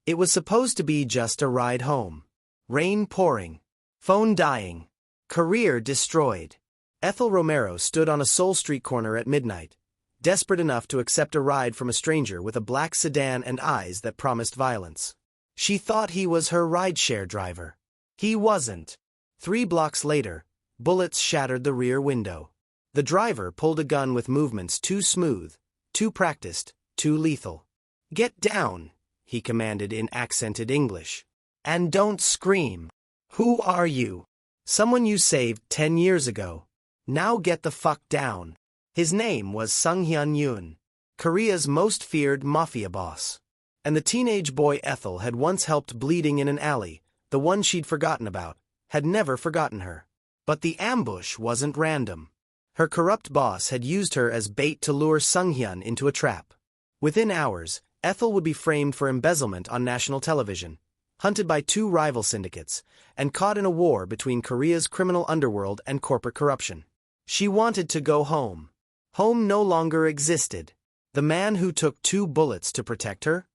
It was supposed to be just a ride home. Rain pouring. Phone dying. Career destroyed. Ethel Romero stood on a Soul Street corner at midnight, desperate enough to accept a ride from a stranger with a black sedan and eyes that promised violence. She thought he was her rideshare driver. He wasn't. 3 blocks later, bullets shattered the rear window. The driver pulled a gun with movements too smooth, too practiced, too lethal. "Get down," he commanded in accented English. "And don't scream. Who are you?" "Someone you saved 10 years ago. Now get the fuck down." His name was Sung-hyun Yoon, Korea's most feared mafia boss. And the teenage boy Ethel had once helped bleeding in an alley, the one she'd forgotten about, had never forgotten her. But the ambush wasn't random. Her corrupt boss had used her as bait to lure Sung-hyun into a trap. Within hours, Ethel would be framed for embezzlement on national television, hunted by 2 rival syndicates, and caught in a war between Korea's criminal underworld and corporate corruption. She wanted to go home. Home no longer existed. The man who took 2 bullets to protect her?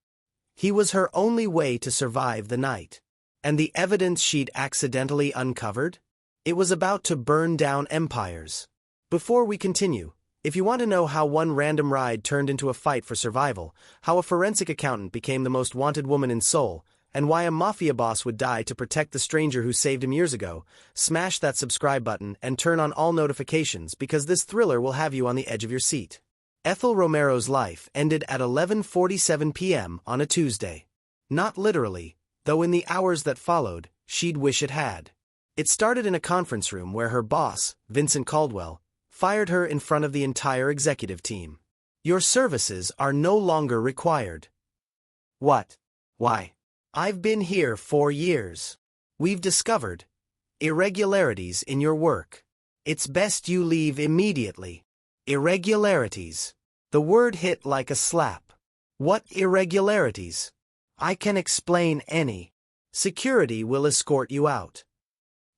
He was her only way to survive the night. And the evidence she'd accidentally uncovered? It was about to burn down empires. Before we continue, if you want to know how one random ride turned into a fight for survival, how a forensic accountant became the most wanted woman in Seoul, and why a mafia boss would die to protect the stranger who saved him years ago, smash that subscribe button and turn on all notifications because this thriller will have you on the edge of your seat. Ethel Romero's life ended at 11:47 p.m. on a Tuesday. Not literally, though in the hours that followed, she'd wish it had. It started in a conference room where her boss, Vincent Caldwell, fired her in front of the entire executive team. "Your services are no longer required." "What? Why?" "I've been here 4 years. We've discovered irregularities in your work. It's best you leave immediately." Irregularities. The word hit like a slap. "What irregularities?" "I can explain any. Security will escort you out."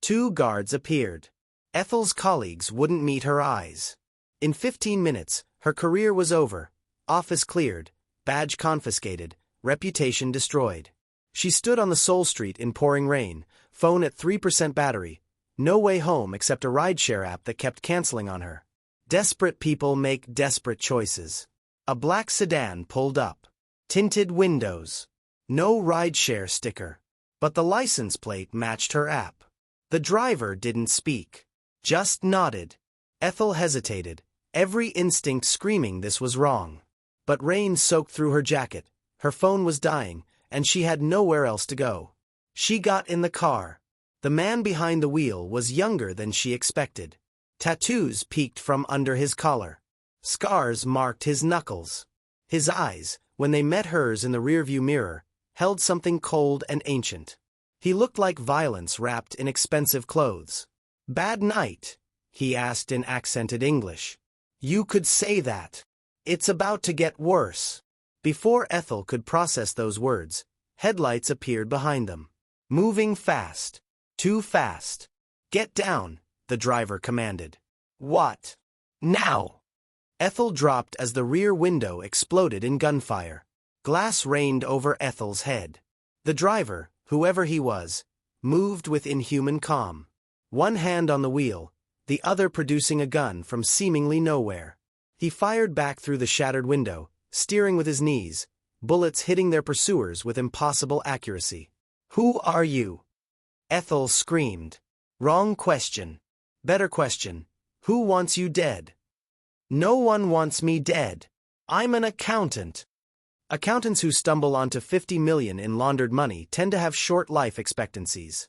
2 guards appeared. Ethel's colleagues wouldn't meet her eyes. In 15 minutes, her career was over, office cleared, badge confiscated, reputation destroyed. She stood on the Soul Street in pouring rain, phone at 3% battery, no way home except a rideshare app that kept canceling on her. Desperate people make desperate choices. A black sedan pulled up. Tinted windows. No rideshare sticker. But the license plate matched her app. The driver didn't speak. Just nodded. Ethel hesitated, every instinct screaming this was wrong. But rain soaked through her jacket, her phone was dying, and she had nowhere else to go. She got in the car. The man behind the wheel was younger than she expected. Tattoos peeked from under his collar. Scars marked his knuckles. His eyes, when they met hers in the rearview mirror, held something cold and ancient. He looked like violence wrapped in expensive clothes. "Bad night?" he asked in accented English. "You could say that. It's about to get worse." Before Ethel could process those words, headlights appeared behind them. Moving fast. Too fast. "Get down," the driver commanded. "What? Now?" Ethel dropped as the rear window exploded in gunfire. Glass rained over Ethel's head. The driver, whoever he was, moved with inhuman calm. One hand on the wheel, the other producing a gun from seemingly nowhere. He fired back through the shattered window, steering with his knees, bullets hitting their pursuers with impossible accuracy. "Who are you?" Ethel screamed. "Wrong question. Better question. Who wants you dead?" "No one wants me dead. I'm an accountant." Accountants who stumble onto 50 million in laundered money tend to have short life expectancies.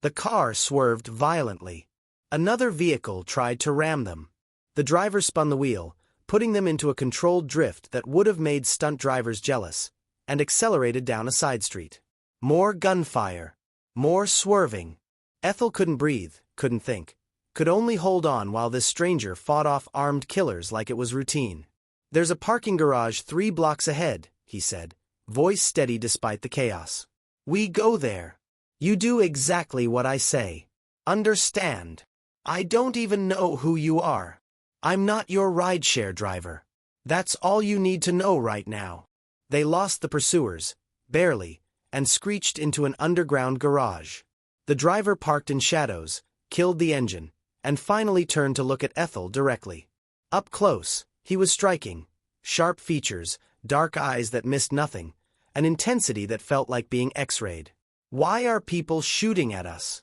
The car swerved violently. Another vehicle tried to ram them. The driver spun the wheel, putting them into a controlled drift that would have made stunt drivers jealous, and accelerated down a side street. More gunfire. More swerving. Ethel couldn't breathe, couldn't think, could only hold on while this stranger fought off armed killers like it was routine. "There's a parking garage 3 blocks ahead," he said, voice steady despite the chaos. "We go there. You do exactly what I say. Understand? I don't even know who you are. I'm not your rideshare driver. That's all you need to know right now." They lost the pursuers, barely, and screeched into an underground garage. The driver parked in shadows, killed the engine, and finally turned to look at Ethel directly. Up close, he was striking. Sharp features, dark eyes that missed nothing, an intensity that felt like being X-rayed. "Why are people shooting at us?"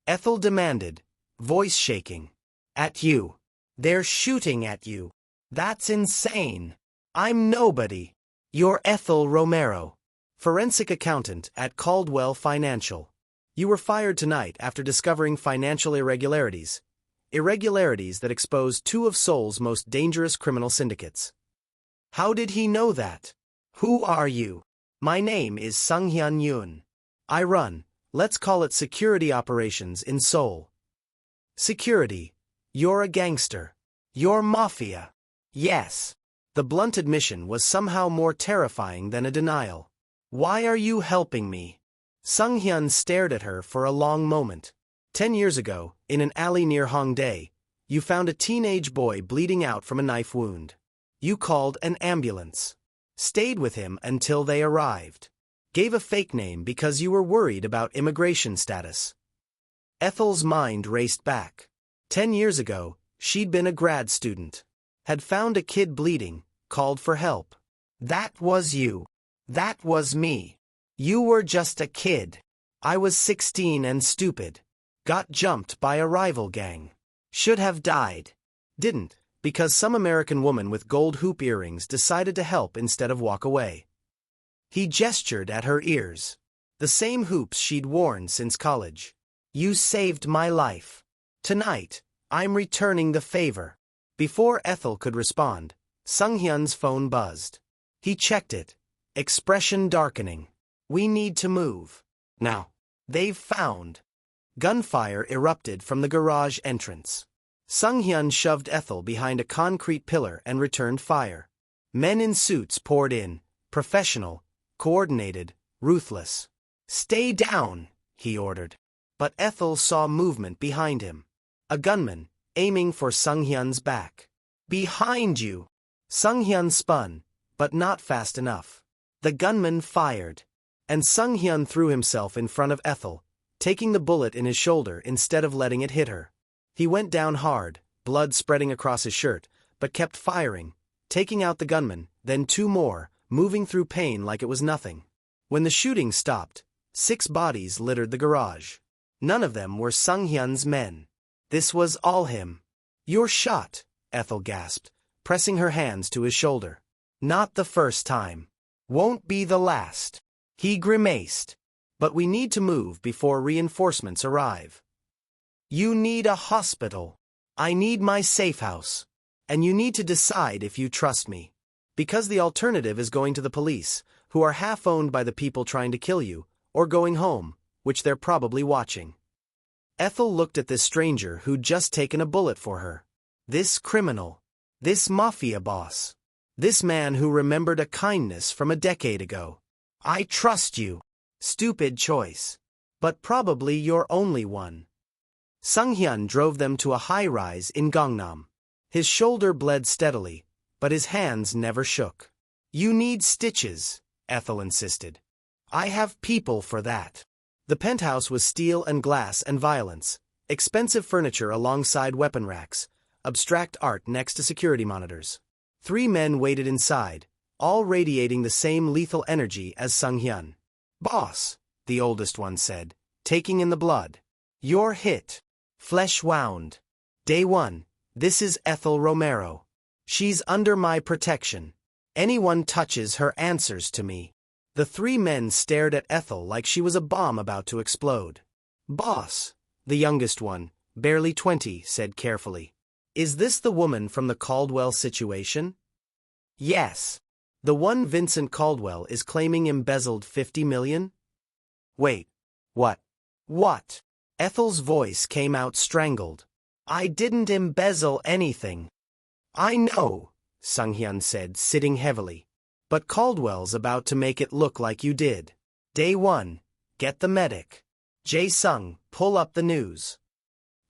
Ethel demanded, voice shaking. "At you. They're shooting at you. That's insane. I'm nobody. You're Ethel Romero, forensic accountant at Caldwell Financial. You were fired tonight after discovering financial irregularities. Irregularities that exposed two of Seoul's most dangerous criminal syndicates." "How did he know that?" "Who are you?" "My name is Sung-hyun Yoon. I run, let's call it security operations in Seoul." "Security? You're a gangster. You're mafia." "Yes." The blunt admission was somehow more terrifying than a denial. "Why are you helping me?" Sung-hyun stared at her for a long moment. 10 years ago, in an alley near Hongdae, you found a teenage boy bleeding out from a knife wound. You called an ambulance. Stayed with him until they arrived. Gave a fake name because you were worried about immigration status. Ethel's mind raced back. 10 years ago, she'd been a grad student. Had found a kid bleeding, called for help. That was you. That was me. You were just a kid. I was 16 and stupid. Got jumped by a rival gang. Should have died. Didn't, because some American woman with gold hoop earrings decided to help instead of walk away. He gestured at her ears. The same hoops she'd worn since college. "You saved my life. Tonight, I'm returning the favor." Before Ethel could respond, Sung-hyun's phone buzzed. He checked it. Expression darkening. "We need to move. Now." "They've found." Gunfire erupted from the garage entrance. Sung-hyun shoved Ethel behind a concrete pillar and returned fire. Men in suits poured in, professional, coordinated, ruthless. "Stay down," he ordered. But Ethel saw movement behind him. A gunman, aiming for Sung-hyun's back. "Behind you!" Sung-hyun spun, but not fast enough. The gunman fired, and Sung-hyun threw himself in front of Ethel, taking the bullet in his shoulder instead of letting it hit her. He went down hard, blood spreading across his shirt, but kept firing, taking out the gunman, then 2 more, moving through pain like it was nothing. When the shooting stopped, 6 bodies littered the garage. None of them were Sung-hyun's men. This was all him. "You're shot," Ethel gasped, pressing her hands to his shoulder. "Not the first time. Won't be the last." He grimaced. "But we need to move before reinforcements arrive." "You need a hospital. I need my safe house. And you need to decide if you trust me. Because the alternative is going to the police, who are half owned by the people trying to kill you, or going home, which they're probably watching." Ethel looked at this stranger who'd just taken a bullet for her. This criminal. This mafia boss. This man who remembered a kindness from a decade ago. "I trust you." Stupid choice. But probably your only one. Sung-hyun drove them to a high-rise in Gangnam. His shoulder bled steadily, but his hands never shook. "You need stitches," Ethel insisted. "I have people for that." The penthouse was steel and glass and violence, expensive furniture alongside weapon racks, abstract art next to security monitors. 3 men waited inside, all radiating the same lethal energy as Sung-hyun. "Boss," the oldest one said, taking in the blood. "You're hit. Flesh wound. Day 1, this is Ethel Romero. She's under my protection. Anyone touches her answers to me." The 3 men stared at Ethel like she was a bomb about to explode. "Boss," the youngest one, barely 20, said carefully. "Is this the woman from the Caldwell situation?" "Yes." "The one Vincent Caldwell is claiming embezzled 50 million? Wait. What? What?" Ethel's voice came out strangled. "I didn't embezzle anything." "I know," Sung-hyun said, sitting heavily. "But Caldwell's about to make it look like you did. Day 1, get the medic. Jae-sung, pull up the news."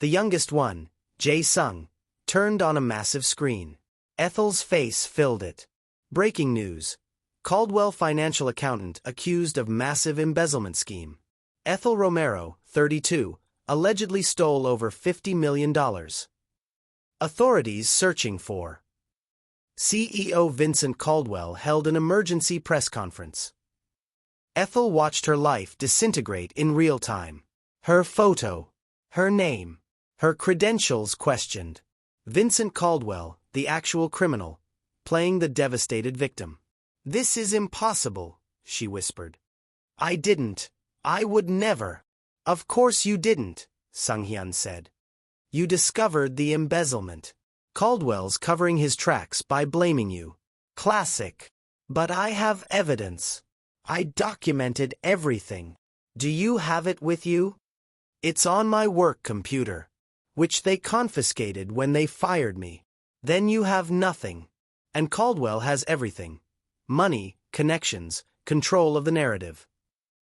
The youngest one, Jae-sung, turned on a massive screen. Ethel's face filled it. Breaking news. Caldwell financial accountant accused of massive embezzlement scheme. Ethel Romero, 32, allegedly stole over $50 million. Authorities searching for. CEO Vincent Caldwell held an emergency press conference. Ethel watched her life disintegrate in real time. Her photo, her name, her credentials questioned. Vincent Caldwell, the actual criminal, playing the devastated victim. "This is impossible," she whispered. "I didn't. I would never." "Of course you didn't," Sung-hyun said. "You discovered the embezzlement. Caldwell's covering his tracks by blaming you. Classic. But I have evidence. I documented everything. Do you have it with you? It's on my work computer, which they confiscated when they fired me. Then you have nothing. And Caldwell has everything. Money, connections, control of the narrative."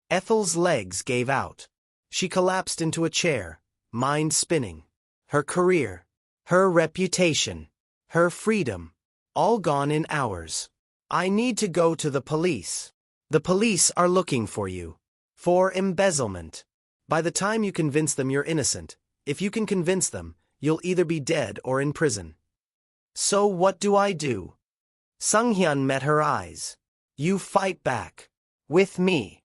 Ethel's legs gave out. She collapsed into a chair, mind spinning. Her career, her reputation, her freedom, all gone in hours. "I need to go to the police. The police are looking for you. For embezzlement. By the time you convince them you're innocent, if you can convince them, you'll either be dead or in prison." "So what do I do?" Sung-hyun met her eyes. "You fight back. With me."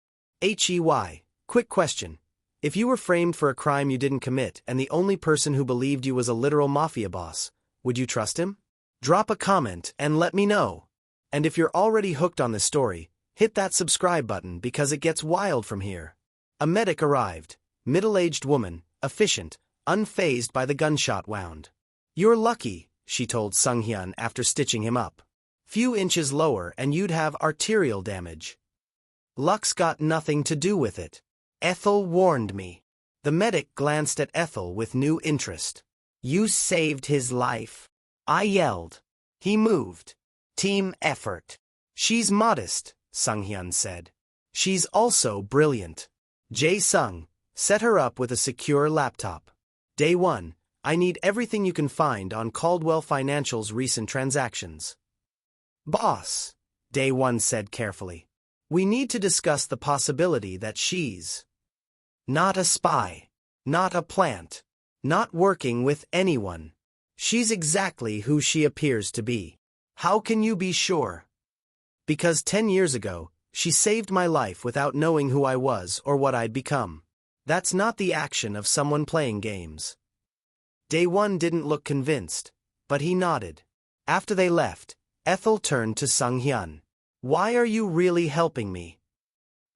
Quick question. If you were framed for a crime you didn't commit and the only person who believed you was a literal mafia boss, would you trust him? Drop a comment and let me know. And if you're already hooked on this story, hit that subscribe button because it gets wild from here. A medic arrived. Middle-aged woman, efficient, unfazed by the gunshot wound. "You're lucky," she told Sung-hyun after stitching him up. "Few inches lower and you'd have arterial damage." "Luck's got nothing to do with it. Ethel warned me." The medic glanced at Ethel with new interest. "You saved his life." I yelled. He moved. "Team effort." "She's modest," Sung-hyun said. "She's also brilliant." Jae-sung, set her up with a secure laptop. Day 1, I need everything you can find on Caldwell Financial's recent transactions. "Boss," Day 1 said carefully. "We need to discuss the possibility that she's not a spy, not a plant, not working with anyone. She's exactly who she appears to be." "How can you be sure?" "Because 10 years ago, she saved my life without knowing who I was or what I'd become. That's not the action of someone playing games." Day 1 didn't look convinced, but he nodded. After they left, Ethel turned to Sung-hyun. "Why are you really helping me?"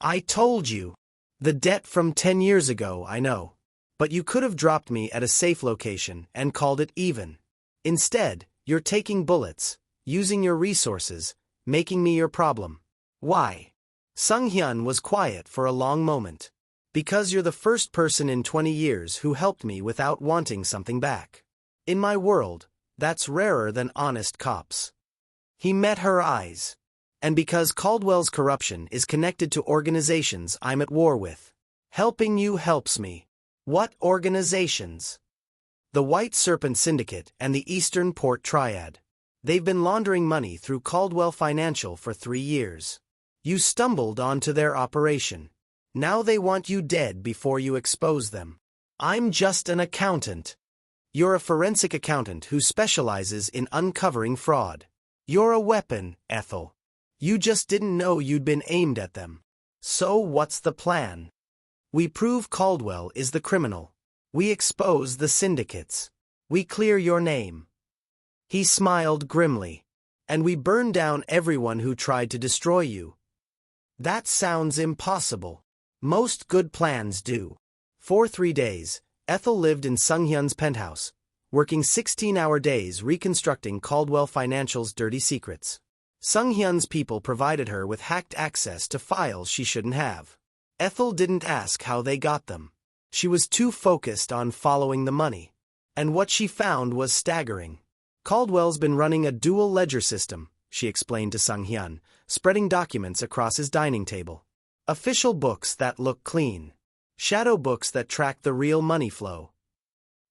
"I told you. The debt from 10 years ago, I know. But you could have dropped me at a safe location and called it even. Instead, you're taking bullets, using your resources, making me your problem. Why?" Sung-hyun was quiet for a long moment. "Because you're the first person in 20 years who helped me without wanting something back. In my world, that's rarer than honest cops." He met her eyes. "And because Caldwell's corruption is connected to organizations I'm at war with. Helping you helps me." "What organizations?" "The White Serpent Syndicate and the Eastern Port Triad. They've been laundering money through Caldwell Financial for 3 years. You stumbled onto their operation. Now they want you dead before you expose them." "I'm just an accountant." "You're a forensic accountant who specializes in uncovering fraud. You're a weapon, Ethel. You just didn't know you'd been aimed at them." "So what's the plan?" "We prove Caldwell is the criminal. We expose the syndicates. We clear your name." He smiled grimly. "And we burn down everyone who tried to destroy you." "That sounds impossible." "Most good plans do." For 3 days, Ethel lived in Sung-hyun's penthouse, working 16-hour days reconstructing Caldwell Financial's dirty secrets. Sung-hyun's people provided her with hacked access to files she shouldn't have. Ethel didn't ask how they got them. She was too focused on following the money. And what she found was staggering. "Caldwell's been running a dual ledger system," she explained to Sung-hyun, spreading documents across his dining table. "Official books that look clean. Shadow books that track the real money flow."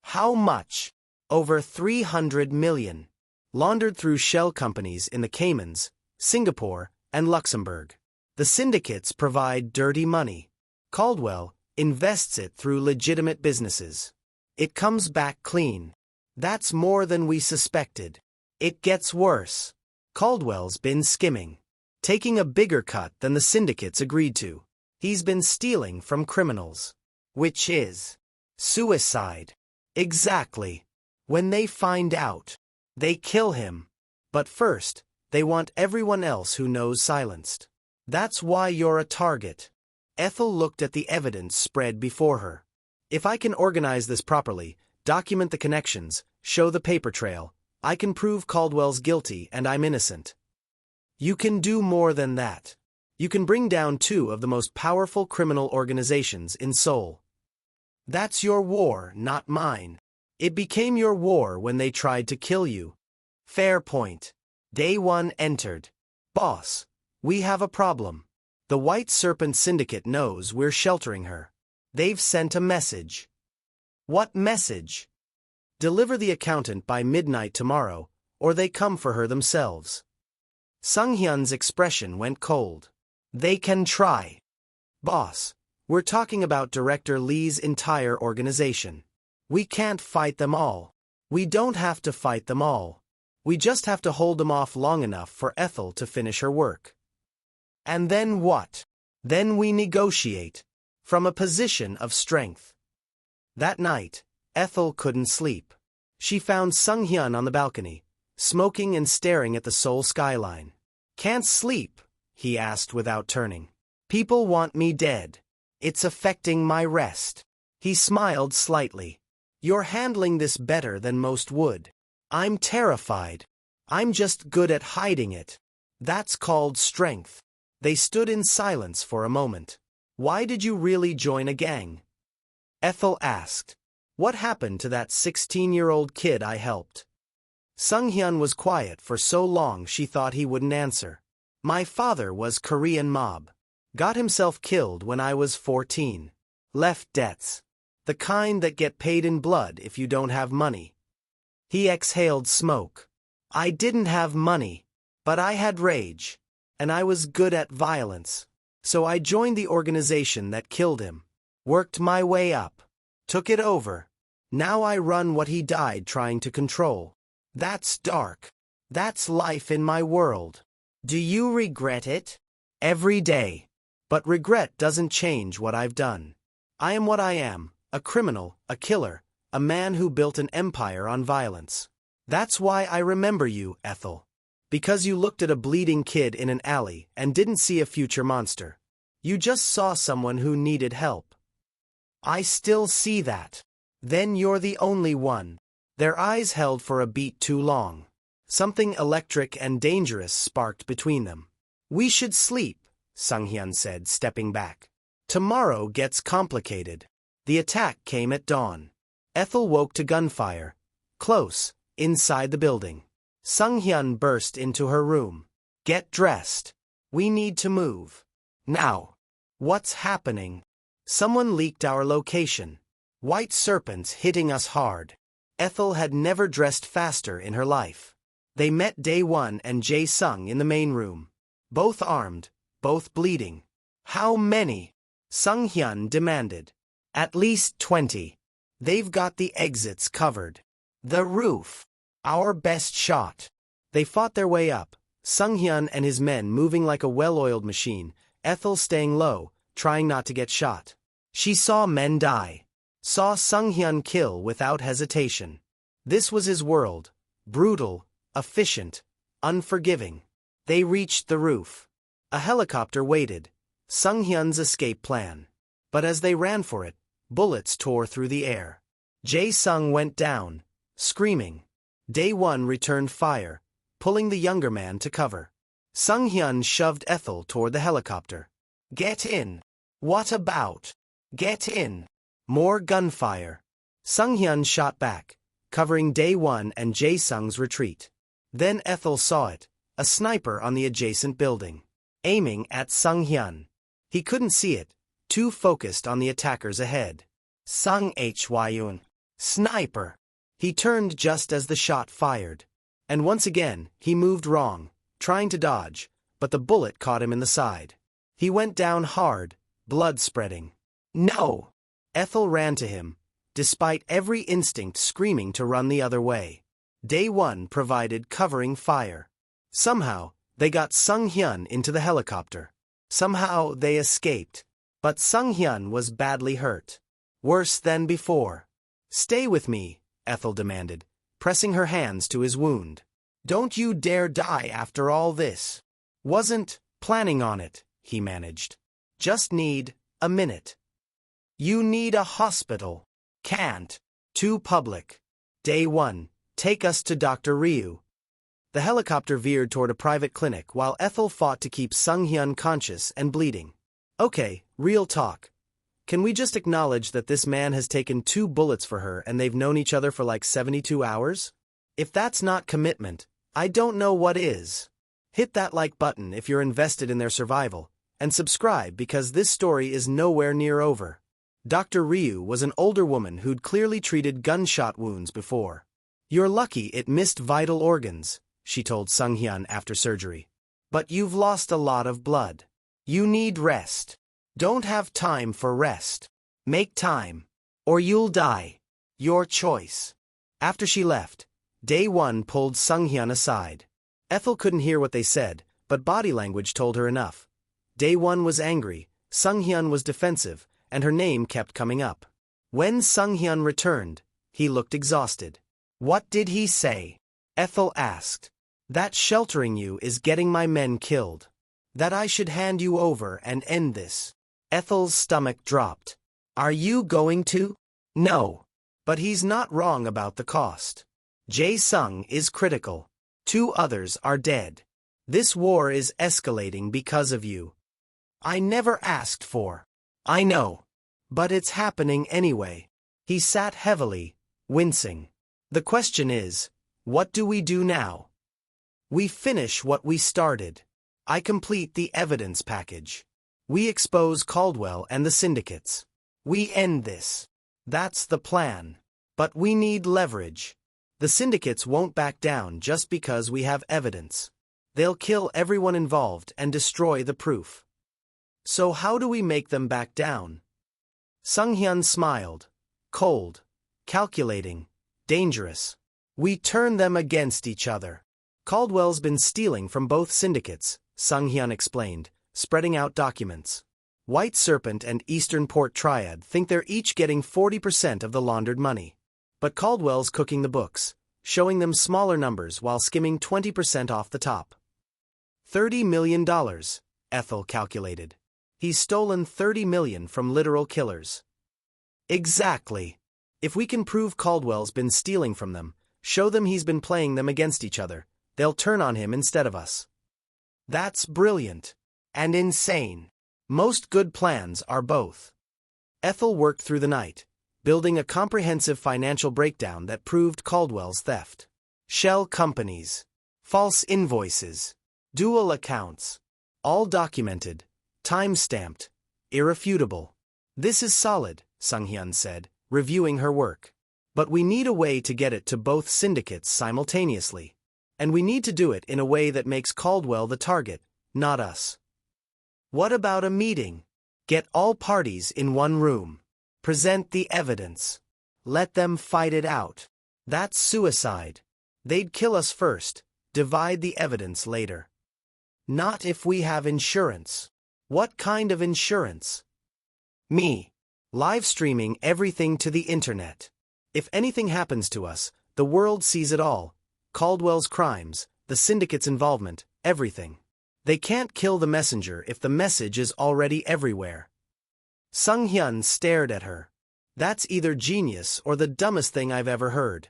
"How much?" "Over 300 million. Laundered through shell companies in the Caymans, Singapore, and Luxembourg. The syndicates provide dirty money. Caldwell invests it through legitimate businesses. It comes back clean. That's more than we suspected. It gets worse. Caldwell's been skimming, taking a bigger cut than the syndicates agreed to. He's been stealing from criminals. Which is suicide. Exactly. When they find out, they kill him. But first, they want everyone else who knows silenced. That's why you're a target. Ethel looked at the evidence spread before her. If I can organize this properly, document the connections, show the paper trail, I can prove Caldwell's guilty and I'm innocent. You can do more than that. You can bring down two of the most powerful criminal organizations in Seoul. That's your war, not mine. It became your war when they tried to kill you. Fair point. Day one entered. Boss, we have a problem. The White Serpent Syndicate knows we're sheltering her. They've sent a message. What message? Deliver the accountant by midnight tomorrow, or they come for her themselves. Sung-hyun's expression went cold. They can try. Boss, we're talking about Director Lee's entire organization. We can't fight them all. We don't have to fight them all. We just have to hold them off long enough for Ethel to finish her work. And then what? Then we negotiate. From a position of strength. That night, Ethel couldn't sleep. She found Sung-hyun on the balcony, smoking and staring at the Seoul skyline. Can't sleep, he asked without turning. People want me dead. It's affecting my rest. He smiled slightly. You're handling this better than most would. I'm terrified. I'm just good at hiding it. That's called strength. They stood in silence for a moment. Why did you really join a gang? Ethel asked. What happened to that 16-year-old kid I helped? Sung-hyun was quiet for so long she thought he wouldn't answer. My father was Korean mob. Got himself killed when I was 14. Left debts. The kind that get paid in blood if you don't have money. He exhaled smoke. I didn't have money, but I had rage. And I was good at violence. So I joined the organization that killed him. Worked my way up. Took it over. Now I run what he died trying to control. That's dark. That's life in my world. Do you regret it? Every day. But regret doesn't change what I've done. I am what I am, a criminal, a killer, a man who built an empire on violence. That's why I remember you, Ethel. Because you looked at a bleeding kid in an alley and didn't see a future monster. You just saw someone who needed help. I still see that. Then you're the only one. Their eyes held for a beat too long. Something electric and dangerous sparked between them. We should sleep, Sung-hyun said, stepping back. Tomorrow gets complicated. The attack came at dawn. Ethel woke to gunfire. Close, inside the building. Sung-hyun burst into her room. Get dressed. We need to move. Now. What's happening? Someone leaked our location. White serpents hitting us hard. Ethel had never dressed faster in her life. They met Dae-won and Jae-sung in the main room. Both armed, both bleeding. How many? Sung-hyun demanded. At least 20. They've got the exits covered. The roof. Our best shot. They fought their way up, Sung-hyun and his men moving like a well-oiled machine, Ethel staying low, trying not to get shot. She saw men die. Saw Sung-hyun kill without hesitation. This was his world. Brutal, efficient, unforgiving. They reached the roof. A helicopter waited. Sung-hyun's escape plan. But as they ran for it, bullets tore through the air. Jae-sung went down, screaming. Dae-won returned fire, pulling the younger man to cover. Sung-hyun shoved Ethel toward the helicopter. Get in. What about? Get in. More gunfire. Sung-hyun shot back, covering Dae-won and Jae-sung's retreat. Then Ethel saw it, a sniper on the adjacent building, aiming at Sung-hyun. He couldn't see it, too focused on the attackers ahead. Sung-hyun. Sniper. He turned just as the shot fired. And once again, he moved wrong, trying to dodge, but the bullet caught him in the side. He went down hard, blood spreading. No! Ethel ran to him, despite every instinct screaming to run the other way. Day 1 provided covering fire. Somehow, they got Sung Hyun into the helicopter. Somehow, they escaped. But Sung Hyun was badly hurt. Worse than before. Stay with me, Ethel demanded, pressing her hands to his wound. Don't you dare die after all this. Wasn't planning on it, he managed. Just need a minute. You need a hospital. Can't. Too public. Day 1. Take us to Dr. Ryu. The helicopter veered toward a private clinic while Ethel fought to keep Sung Hyun conscious and bleeding. Okay, real talk. Can we just acknowledge that this man has taken 2 bullets for her and they've known each other for like 72 hours? If that's not commitment, I don't know what is. Hit that like button if you're invested in their survival, and subscribe because this story is nowhere near over. Dr. Ryu was an older woman who'd clearly treated gunshot wounds before. You're lucky it missed vital organs, she told Sung Hyun after surgery. But you've lost a lot of blood. You need rest. Don't have time for rest. Make time, or you'll die. Your choice. After she left, Day 1 pulled Sung Hyun aside. Ethel couldn't hear what they said, but body language told her enough. Day 1 was angry, Sung Hyun was defensive, and her name kept coming up. When Sung Hyun returned, he looked exhausted. What did he say? Ethel asked. That sheltering you is getting my men killed. That I should hand you over and end this. Ethel's stomach dropped. Are you going to? No. But he's not wrong about the cost. Jae-sung is critical. 2 others are dead. This war is escalating because of you. I never asked for. I know. But it's happening anyway. He sat heavily, wincing. The question is, what do we do now? We finish what we started. I complete the evidence package. We expose Caldwell and the syndicates. We end this. That's the plan. But we need leverage. The syndicates won't back down just because we have evidence. They'll kill everyone involved and destroy the proof. So how do we make them back down? Sung Hyun smiled. Cold. Calculating. Dangerous. We turn them against each other. Caldwell's been stealing from both syndicates, Sung Hyun explained, spreading out documents. White Serpent and Eastern Port Triad think they're each getting 40% of the laundered money. But Caldwell's cooking the books, showing them smaller numbers while skimming 20% off the top. $30 million, Ethel calculated. He's stolen $30 million from literal killers. Exactly. If we can prove Caldwell's been stealing from them, show them he's been playing them against each other, they'll turn on him instead of us. That's brilliant. And insane. Most good plans are both. Ethel worked through the night, building a comprehensive financial breakdown that proved Caldwell's theft. Shell companies. False invoices. Dual accounts. All documented. Time-stamped. Irrefutable. This is solid, Sung Hyun said, reviewing her work. But we need a way to get it to both syndicates simultaneously. And we need to do it in a way that makes Caldwell the target, not us. What about a meeting? Get all parties in one room. Present the evidence. Let them fight it out. That's suicide. They'd kill us first, divide the evidence later. Not if we have insurance. What kind of insurance? Me. Live streaming everything to the internet. If anything happens to us, the world sees it all. Caldwell's crimes, the syndicate's involvement, everything. They can't kill the messenger if the message is already everywhere. Sung Hyun stared at her. That's either genius or the dumbest thing I've ever heard.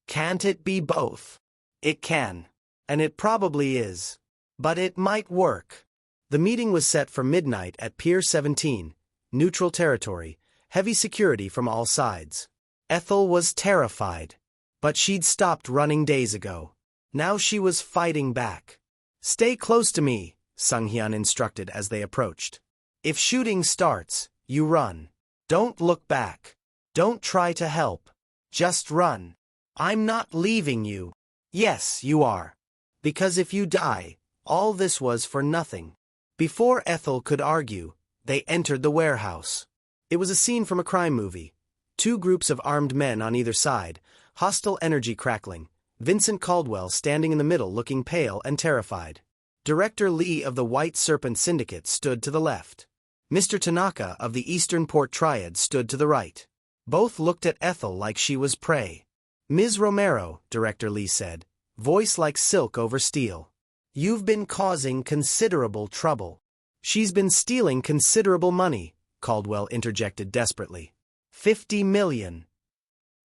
Can't it be both? It can. And it probably is. But it might work. The meeting was set for midnight at Pier 17, neutral territory, heavy security from all sides. Ethel was terrified. But she'd stopped running days ago. Now she was fighting back. Stay close to me, Sung Hyun instructed as they approached. If shooting starts, you run. Don't look back. Don't try to help. Just run. I'm not leaving you. Yes, you are. Because if you die, All this was for nothing. Before Ethel could argue, they entered the warehouse. It was a scene from a crime movie. Two groups of armed men on either side, hostile energy crackling, Vincent Caldwell standing in the middle looking pale and terrified. Director Lee of the White Serpent Syndicate stood to the left. Mr. Tanaka of the Eastern Port Triad stood to the right. Both looked at Ethel like she was prey. "Ms. Romero," Director Lee said, voice like silk over steel. "You've been causing considerable trouble." "She's been stealing considerable money," Caldwell interjected desperately. 50 million.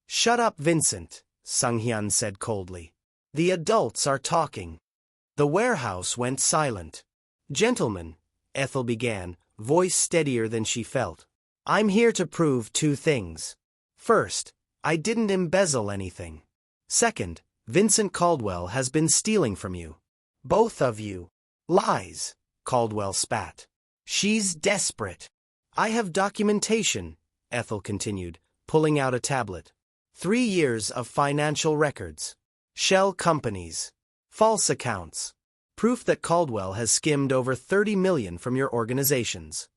"Shut up, Vincent," Sung-hyun said coldly. "The adults are talking." The warehouse went silent. "Gentlemen," Ethel began, voice steadier than she felt. "I'm here to prove two things. First, I didn't embezzle anything. Second, Vincent Caldwell has been stealing from you. Both of you." "Lies," Caldwell spat. "She's desperate." "I have documentation," Ethel continued, pulling out a tablet. 3 years of financial records. Shell companies. False accounts. Proof that Caldwell has skimmed over 30 million from your organizations."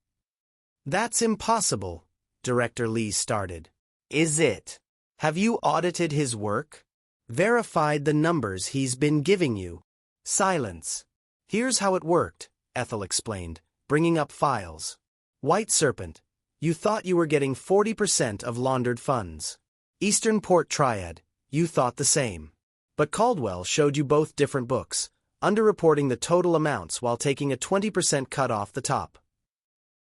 "That's impossible," Director Lee started. "Is it? Have you audited his work? Verified the numbers he's been giving you?" Silence. "Here's how it worked," Ethel explained, bringing up files. "White Serpent, you thought you were getting 40% of laundered funds. Eastern Port Triad, you thought the same. But Caldwell showed you both different books, underreporting the total amounts while taking a 20% cut off the top."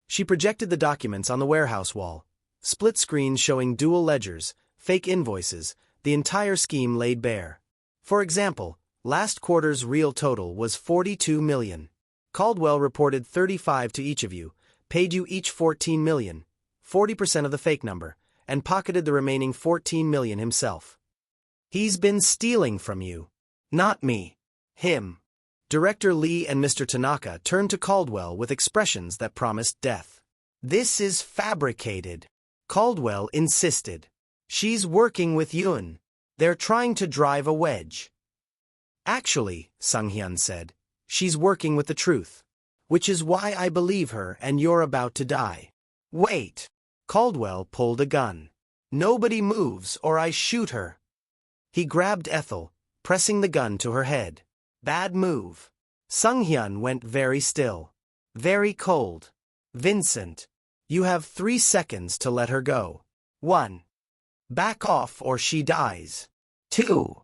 She projected the documents on the warehouse wall. Split screens showing dual ledgers, fake invoices, the entire scheme laid bare. For example, last quarter's real total was 42 million. Caldwell reported 35 to each of you, paid you each 14 million, 40% of the fake number, and pocketed the remaining 14 million himself. "He's been stealing from you." "Not me. Him." Director Lee and Mr. Tanaka turned to Caldwell with expressions that promised death. "This is fabricated," Caldwell insisted. "She's working with Yun. They're trying to drive a wedge." "Actually," Sung-hyun said, "she's working with the truth. Which is why I believe her and you're about to die." "Wait." Caldwell pulled a gun. "Nobody moves or I shoot her." He grabbed Ethel, pressing the gun to her head. "Bad move." Sung-hyun went very still. Very cold. "Vincent, you have 3 seconds to let her go. 1. Back off or she dies. 2.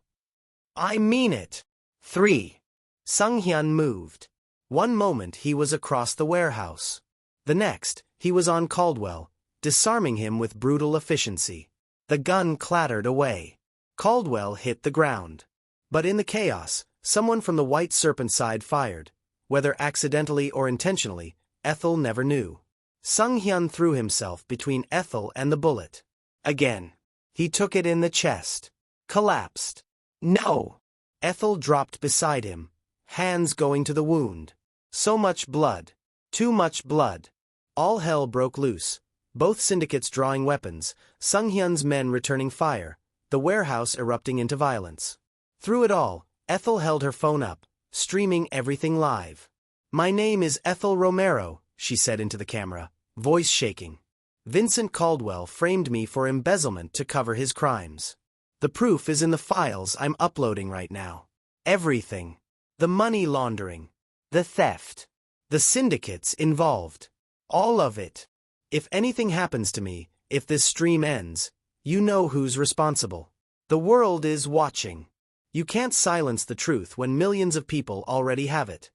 I mean it. 3. Sung-hyun moved. One moment he was across the warehouse. The next, he was on Caldwell, disarming him with brutal efficiency. The gun clattered away. Caldwell hit the ground. But in the chaos, someone from the White Serpent side fired. Whether accidentally or intentionally, Ethel never knew. Sung-hyun threw himself between Ethel and the bullet. Again. He took it in the chest. Collapsed. "No!" Ethel dropped beside him, hands going to the wound. So much blood. Too much blood. All hell broke loose. Both syndicates drawing weapons, Sung-hyun's men returning fire, the warehouse erupting into violence. Through it all, Ethel held her phone up, streaming everything live. "My name is Ethel Romero," she said into the camera, voice shaking. "Vincent Caldwell framed me for embezzlement to cover his crimes. The proof is in the files I'm uploading right now. Everything. The money laundering. The theft. The syndicates involved. All of it. If anything happens to me, if this stream ends, you know who's responsible. The world is watching. You can't silence the truth when millions of people already have it."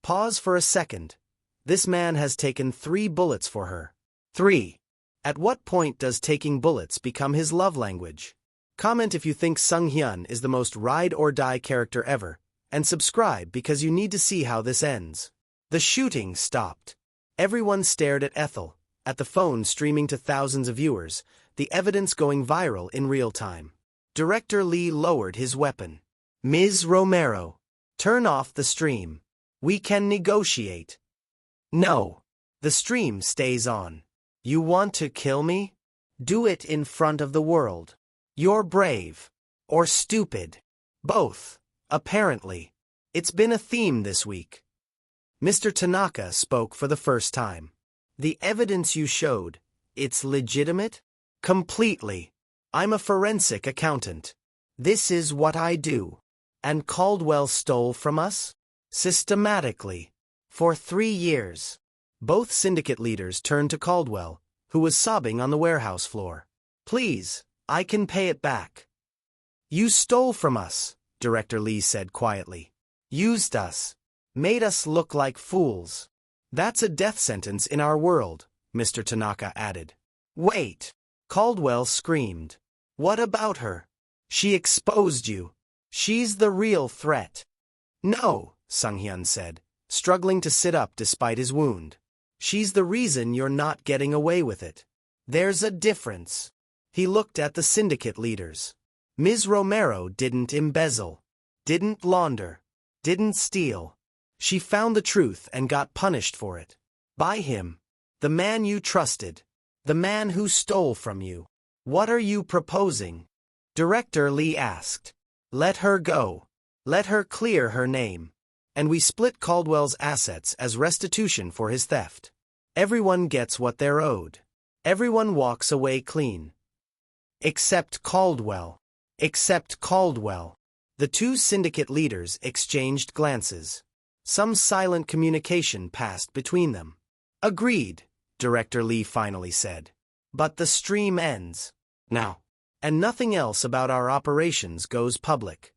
Pause for a second. This man has taken 3 bullets for her. 3. At what point does taking bullets become his love language? Comment if you think Sung-hyun is the most ride-or-die character ever, and subscribe because you need to see how this ends. The shooting stopped. Everyone stared at Ethel, at the phone streaming to thousands of viewers, the evidence going viral in real time. Director Lee lowered his weapon. "Ms. Romero, turn off the stream. We can negotiate." "No. The stream stays on. You want to kill me? Do it in front of the world. You're brave. Or stupid. Both, apparently. It's been a theme this week. Mr. Tanaka spoke for the first time. The evidence you showed, it's legitimate? Completely. I'm a forensic accountant. This is what I do. And Caldwell stole from us? Systematically. For 3 years. Both syndicate leaders turned to Caldwell, who was sobbing on the warehouse floor. Please, I can pay it back. You stole from us, Director Lee said quietly. Used us. Made us look like fools. That's a death sentence in our world, Mr. Tanaka added. Wait! Caldwell screamed. What about her? She exposed you. She's the real threat. No, Sung-hyun said, struggling to sit up despite his wound. She's the reason you're not getting away with it. There's a difference. He looked at the syndicate leaders. Ms. Romero didn't embezzle, didn't launder, didn't steal. She found the truth and got punished for it. By him. The man you trusted. The man who stole from you. What are you proposing? Director Lee asked. Let her go. Let her clear her name. And we split Caldwell's assets as restitution for his theft. Everyone gets what they're owed. Everyone walks away clean. Except Caldwell. Except Caldwell. The two syndicate leaders exchanged glances. Some silent communication passed between them. Agreed, Director Lee finally said. But the stream ends. Now. And nothing else about our operations goes public.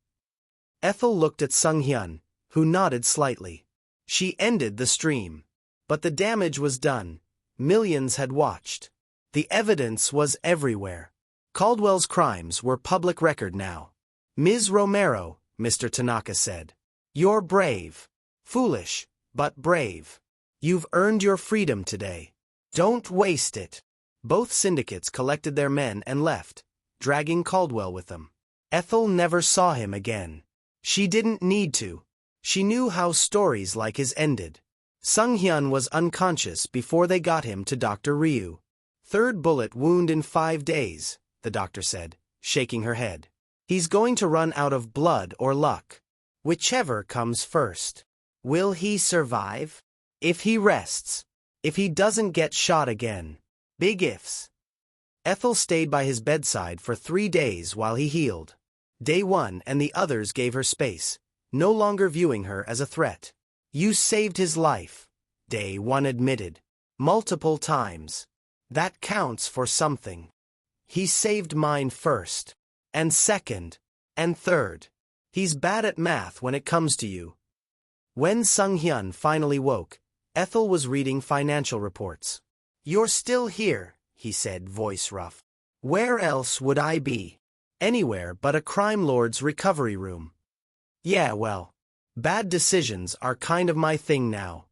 Ethel looked at Sung-hyun, who nodded slightly. She ended the stream. But the damage was done. Millions had watched. The evidence was everywhere. Caldwell's crimes were public record now. Ms. Romero, Mr. Tanaka said. You're brave. Foolish, but brave. You've earned your freedom today. Don't waste it. Both syndicates collected their men and left, dragging Caldwell with them. Ethel never saw him again. She didn't need to. She knew how stories like his ended. Sung-hyun was unconscious before they got him to Dr. Ryu. 3rd bullet wound in 5 days, the doctor said, shaking her head. He's going to run out of blood or luck. Whichever comes first. Will he survive? If he rests. If he doesn't get shot again. Big ifs. Ethel stayed by his bedside for 3 days while he healed. Day 1 and the others gave her space, no longer viewing her as a threat. You saved his life, Day 1 admitted. Multiple times. That counts for something. He saved mine first. And second. And third. He's bad at math when it comes to you. When Sung-hyun finally woke, Ethel was reading financial reports. You're still here, he said, voice rough. Where else would I be? Anywhere but a crime lord's recovery room. Yeah, well, bad decisions are kind of my thing now.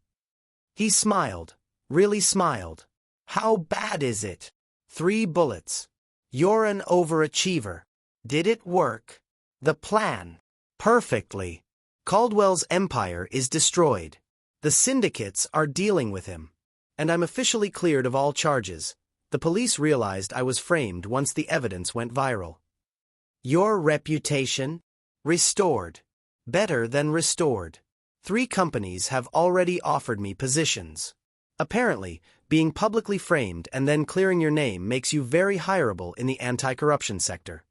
He smiled, really smiled. How bad is it? 3 bullets. You're an overachiever. Did it work? The plan. Perfectly. Caldwell's empire is destroyed. The syndicates are dealing with him. And I'm officially cleared of all charges. The police realized I was framed once the evidence went viral. Your reputation? Restored. Better than restored. 3 companies have already offered me positions. Apparently, being publicly framed and then clearing your name makes you very hireable in the anti-corruption sector.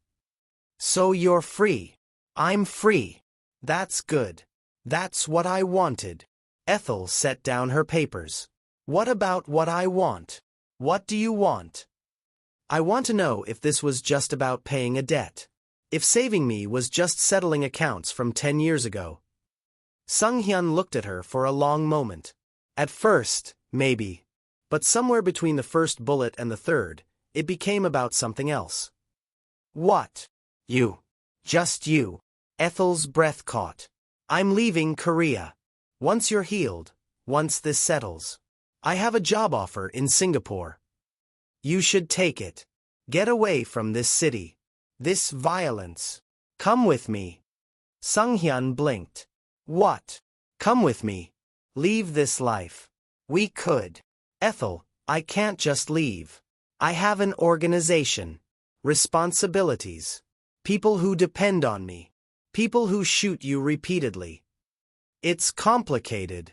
So you're free. I'm free. That's good. That's what I wanted. Ethel set down her papers. What about what I want? What do you want? I want to know if this was just about paying a debt. If saving me was just settling accounts from 10 years ago. Sung-hyun looked at her for a long moment. At first, maybe. But somewhere between the 1st bullet and the 3rd, it became about something else. What? You. Just you. Ethel's breath caught. I'm leaving Korea. Once you're healed, once this settles. I have a job offer in Singapore. You should take it. Get away from this city. This violence. Come with me. Sung-hyun blinked. What? Come with me. Leave this life. We could. Ethel, I can't just leave. I have an organization. Responsibilities. People who depend on me. People who shoot you repeatedly. It's complicated.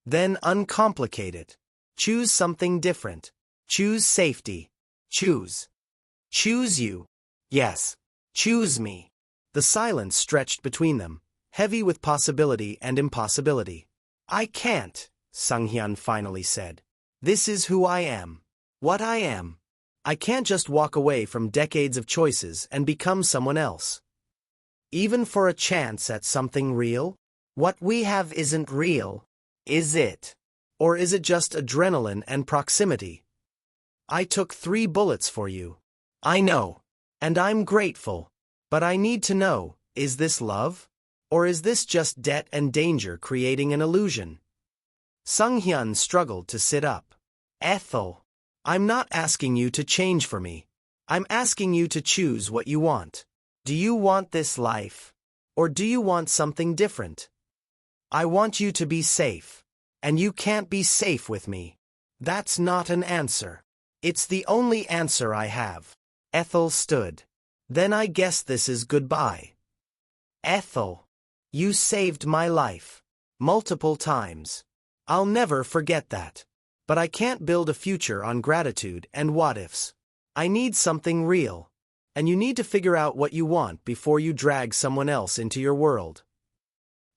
Then uncomplicate it. Choose something different. Choose safety. Choose. Choose you. Yes. Choose me. The silence stretched between them, heavy with possibility and impossibility. I can't, Sunghyun finally said. This is who I am. What I am. I can't just walk away from decades of choices and become someone else. Even for a chance at something real? What we have isn't real, is it? Or is it just adrenaline and proximity? I took 3 bullets for you. I know. And I'm grateful. But I need to know, is this love? Or is this just debt and danger creating an illusion? Sunghyun struggled to sit up. Ethel, I'm not asking you to change for me. I'm asking you to choose what you want. Do you want this life? Or do you want something different? I want you to be safe. And you can't be safe with me. That's not an answer. It's the only answer I have. Ethel stood. Then I guess this is goodbye. Ethel, you saved my life. Multiple times. I'll never forget that. But I can't build a future on gratitude and what-ifs. I need something real. And you need to figure out what you want before you drag someone else into your world.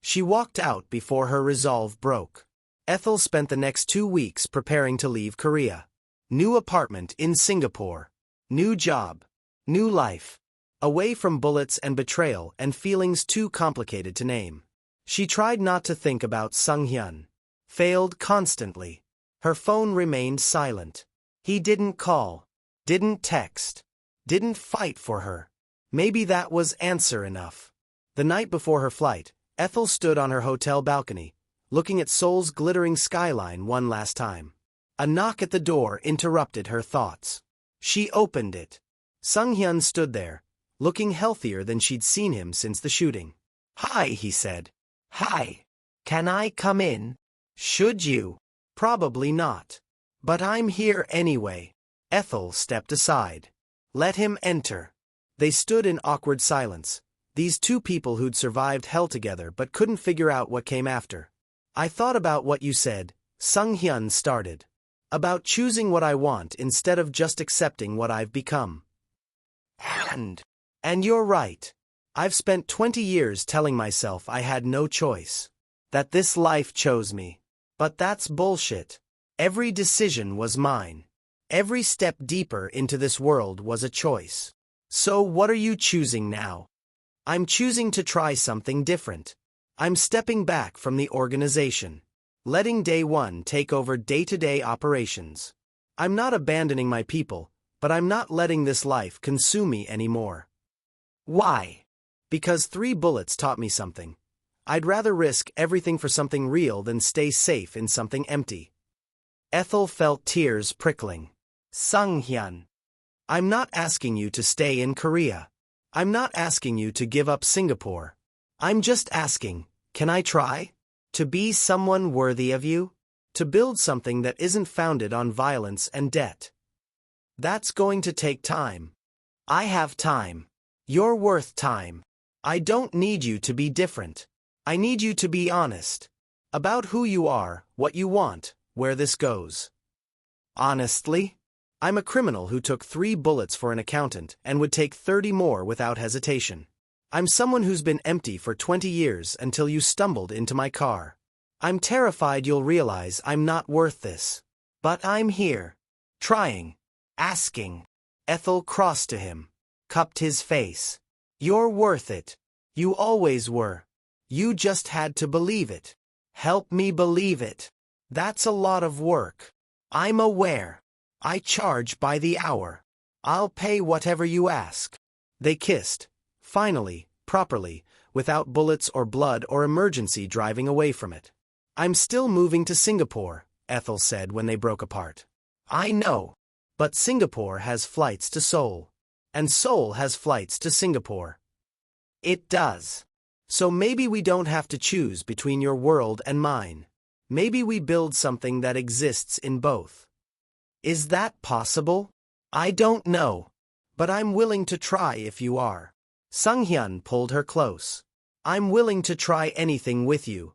She walked out before her resolve broke. Ethel spent the next 2 weeks preparing to leave Korea. New apartment in Singapore. New job. New life. Away from bullets and betrayal and feelings too complicated to name. She tried not to think about Sunghyun. Failed constantly. Her phone remained silent. He didn't call. Didn't text. Didn't fight for her. Maybe that was answer enough. The night before her flight, Ethel stood on her hotel balcony, looking at Seoul's glittering skyline one last time. A knock at the door interrupted her thoughts. She opened it. Sunghyun stood there, looking healthier than she'd seen him since the shooting. Hi, he said. Hi. Can I come in? Should you? Probably not. But I'm here anyway. Ethel stepped aside. Let him enter. They stood in awkward silence, these 2 people who'd survived hell together but couldn't figure out what came after. I thought about what you said, Sunghyun started. About choosing what I want instead of just accepting what I've become. And you're right. I've spent 20 years telling myself I had no choice. That this life chose me. But that's bullshit. Every decision was mine. Every step deeper into this world was a choice. So what are you choosing now? I'm choosing to try something different. I'm stepping back from the organization. Letting day one take over day-to-day operations. I'm not abandoning my people, but I'm not letting this life consume me anymore. Why? Because 3 bullets taught me something. I'd rather risk everything for something real than stay safe in something empty. Ethel felt tears prickling. Sunghyun, I'm not asking you to stay in Korea. I'm not asking you to give up Singapore. I'm just asking, can I try? To be someone worthy of you? To build something that isn't founded on violence and debt. That's going to take time. I have time. You're worth time. I don't need you to be different. I need you to be honest. About who you are, what you want, where this goes. Honestly? I'm a criminal who took 3 bullets for an accountant and would take 30 more without hesitation. I'm someone who's been empty for 20 years until you stumbled into my car. I'm terrified you'll realize I'm not worth this. But I'm here. Trying. Asking. Ethel crossed to him. Cupped his face. You're worth it. You always were. You just had to believe it. Help me believe it. That's a lot of work. I'm aware. I charge by the hour. I'll pay whatever you ask. They kissed. Finally, properly, without bullets or blood or emergency driving away from it. I'm still moving to Singapore, Ethel said when they broke apart. I know. But Singapore has flights to Seoul. And Seoul has flights to Singapore. It does. So maybe we don't have to choose between your world and mine. Maybe we build something that exists in both. Is that possible? I don't know. But I'm willing to try if you are. Sunghyun pulled her close. I'm willing to try anything with you.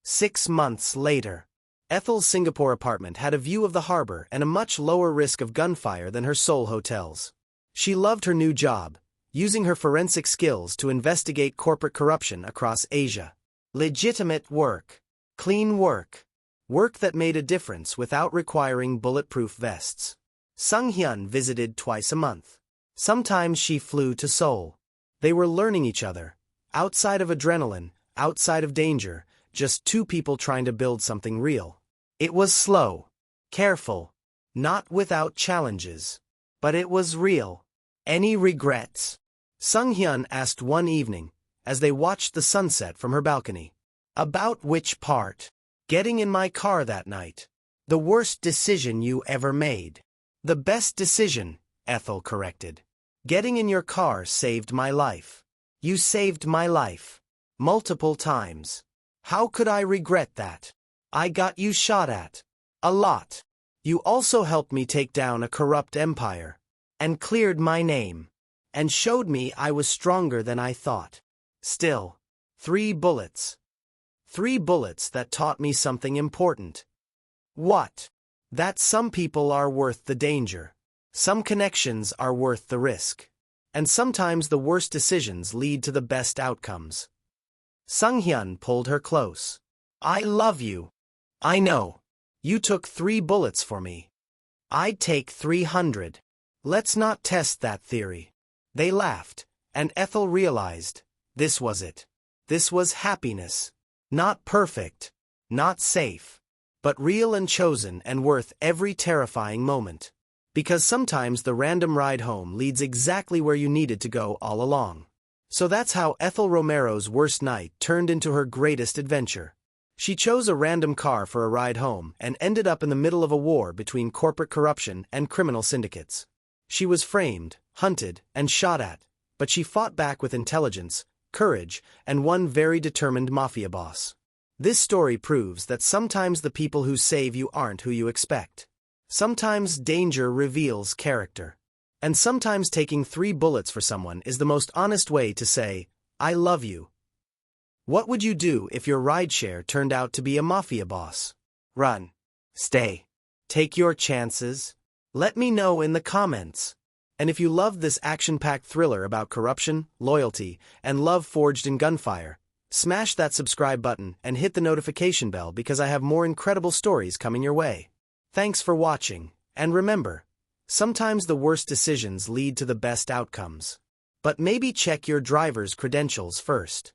6 months later. Ethel's Singapore apartment had a view of the harbor and a much lower risk of gunfire than her Seoul hotels. She loved her new job, using her forensic skills to investigate corporate corruption across Asia. Legitimate work. Clean work. Work that made a difference without requiring bulletproof vests. Sung-hyun visited twice a month. Sometimes she flew to Seoul. They were learning each other. Outside of adrenaline, outside of danger, just two people trying to build something real. It was slow, careful, not without challenges. But it was real. Any regrets? Sung-hyun asked one evening, as they watched the sunset from her balcony. About which part? Getting in my car that night. The worst decision you ever made. The best decision, Ethel corrected. Getting in your car saved my life. You saved my life. Multiple times. How could I regret that? I got you shot at. A lot. You also helped me take down a corrupt empire. And cleared my name. And showed me I was stronger than I thought. Still. 3 bullets. 3 bullets that taught me something important. What? That some people are worth the danger. Some connections are worth the risk. And sometimes the worst decisions lead to the best outcomes. Sung-hyun pulled her close. I love you. I know. You took 3 bullets for me. I'd take 300. Let's not test that theory. They laughed, and Ethel realized, this was it. This was happiness. Not perfect, not safe, but real and chosen and worth every terrifying moment. Because sometimes the random ride home leads exactly where you needed to go all along. So that's how Ethel Romero's worst night turned into her greatest adventure. She chose a random car for a ride home and ended up in the middle of a war between corporate corruption and criminal syndicates. She was framed, hunted, and shot at, but she fought back with intelligence, courage, and one very determined mafia boss. This story proves that sometimes the people who save you aren't who you expect. Sometimes danger reveals character. And sometimes taking 3 bullets for someone is the most honest way to say, I love you. What would you do if your rideshare turned out to be a mafia boss? Run. Stay. Take your chances. Let me know in the comments. And if you loved this action-packed thriller about corruption, loyalty, and love forged in gunfire, smash that subscribe button and hit the notification bell because I have more incredible stories coming your way. Thanks for watching, and remember, sometimes the worst decisions lead to the best outcomes. But maybe check your driver's credentials first.